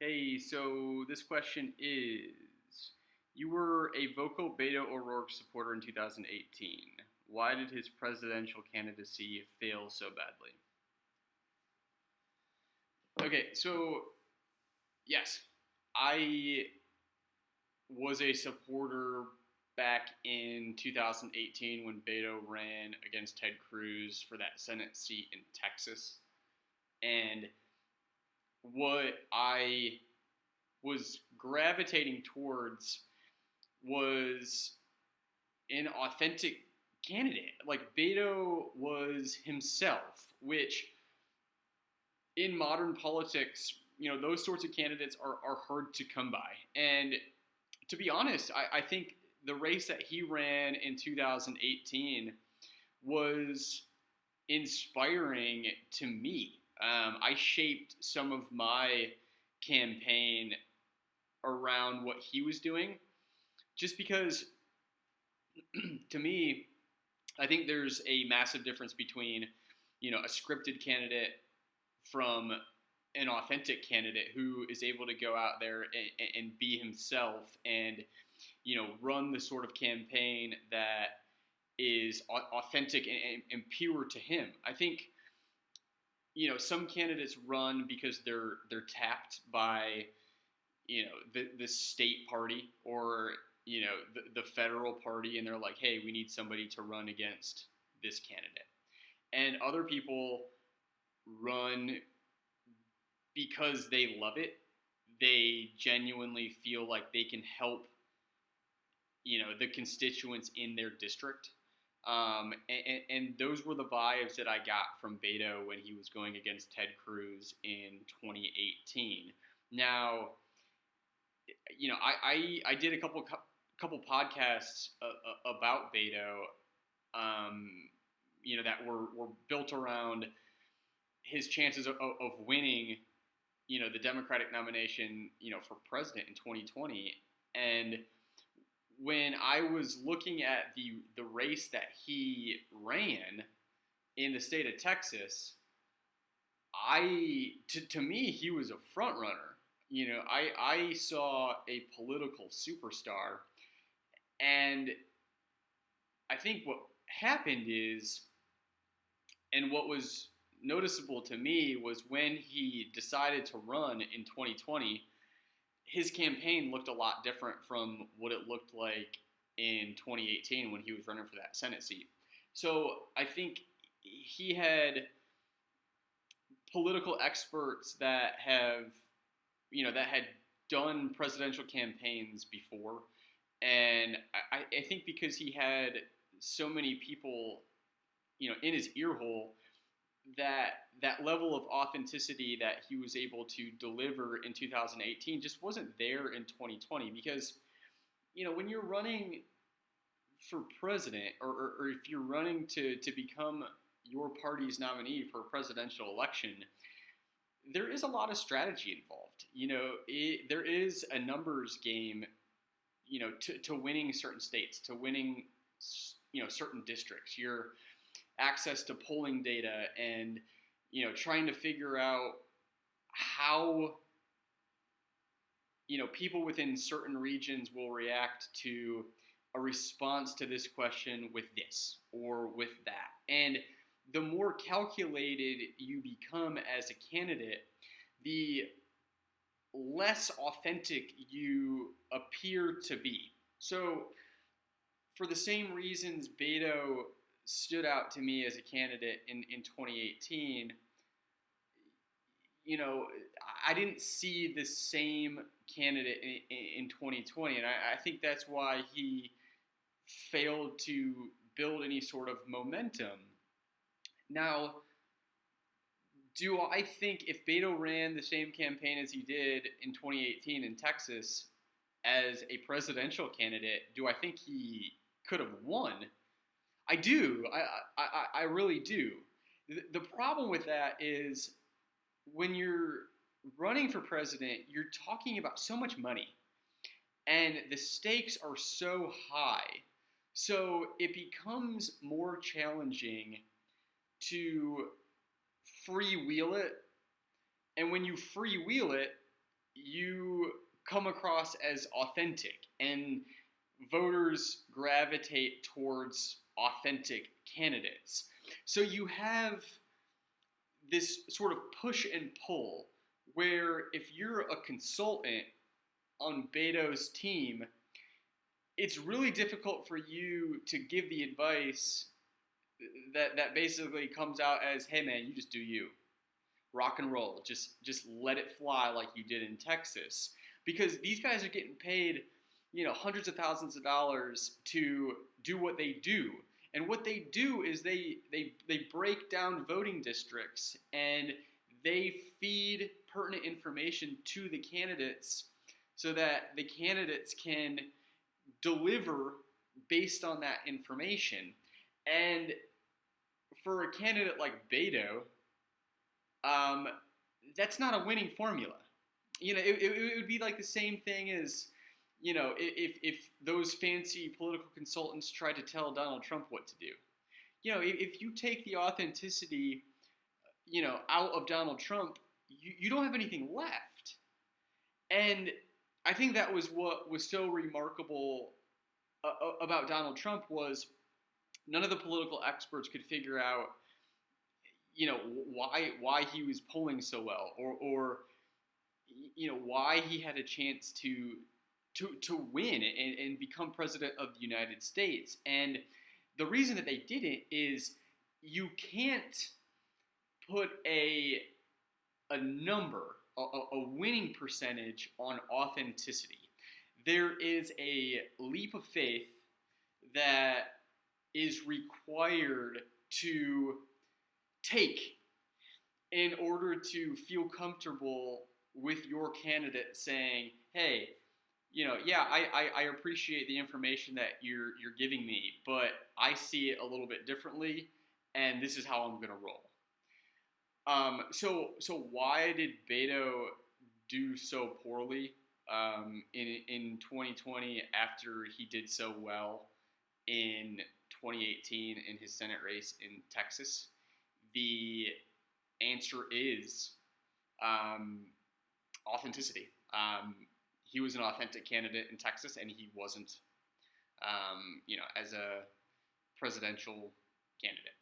Hey, so this question is you were a vocal Beto O'Rourke supporter in 2018. Why did his presidential candidacy fail so badly? Okay, so yes, I was a supporter back in 2018 when Beto ran against Ted Cruz for that Senate seat in Texas. And what I was gravitating towards was an authentic candidate. Like Beto was himself, which in modern politics, those sorts of candidates are hard to come by. And to be honest, I think the race that he ran in 2018 was inspiring to me. I shaped some of my campaign around what he was doing just because to me, I think there's a massive difference between, a scripted candidate from an authentic candidate who is able to go out there and be himself and, run the sort of campaign that is authentic and pure to him. I think, some candidates run because they're tapped by the state party or the federal party, and they're like, hey, we need somebody to run against this candidate. And other people run because they love it. They genuinely feel like they can help the constituents in their district. And those were the vibes that I got from Beto when he was going against Ted Cruz in 2018. Now, I did a couple podcasts about Beto, um, that were built around his chances of winning, the Democratic nomination, for president in 2020. And when I was looking at the race that he ran in the state of Texas, to me he was a front runner. I saw a political superstar, and I think what happened is, and what was noticeable to me was when he decided to run in 2020, his campaign looked a lot different from what it looked like in 2018 when he was running for that Senate seat. So I think he had political experts that had done presidential campaigns before, and I think because he had so many people, in his ear hole, that level of authenticity that he was able to deliver in 2018 just wasn't there in 2020 because when you're running for president or if you're running to become your party's nominee for a presidential election, there is a lot of strategy involved. There is a numbers game, to winning certain states, to winning, certain districts. Your access to polling data and, trying to figure out how, people within certain regions will react to a response to this question with this or with that. And the more calculated you become as a candidate, the less authentic you appear to be. So, for the same reasons Beto stood out to me as a candidate in 2018, I didn't see the same candidate in 2020. And I think that's why he failed to build any sort of momentum. Now, do I think if Beto ran the same campaign as he did in 2018 in Texas as a presidential candidate, do I think he could have won? I do. I really do. The problem with that is when you're running for president, you're talking about so much money, and the stakes are so high. So it becomes more challenging to freewheel it. And when you freewheel it, you come across as authentic, and voters gravitate towards authentic candidates. So you have this sort of push and pull where if you're a consultant on Beto's team, it's really difficult for you to give the advice that basically comes out as, "Hey man, you just do you, rock and roll, just let it fly like you did in Texas," because these guys are getting paid, hundreds of thousands of dollars to do what they do. And what they do is they break down voting districts and they feed pertinent information to the candidates so that the candidates can deliver based on that information. And for a candidate like Beto, um, that's not a winning formula. It would be like the same thing as, if those fancy political consultants tried to tell Donald Trump what to do. If you take the authenticity, out of Donald Trump, you don't have anything left. And I think that was what was so remarkable about Donald Trump was none of the political experts could figure out, why he was polling so well, or why he had a chance to win and become president of the United States. And the reason that they didn't is you can't put a number, a winning percentage on authenticity. There is a leap of faith that is required to take in order to feel comfortable with your candidate saying, "Hey, yeah, I appreciate the information that you're giving me, but I see it a little bit differently, and this is how I'm gonna roll." So why did Beto do so poorly in 2020 after he did so well in 2018 in his Senate race in Texas? The answer is authenticity. He was an authentic candidate in Texas, and he wasn't, as a presidential candidate.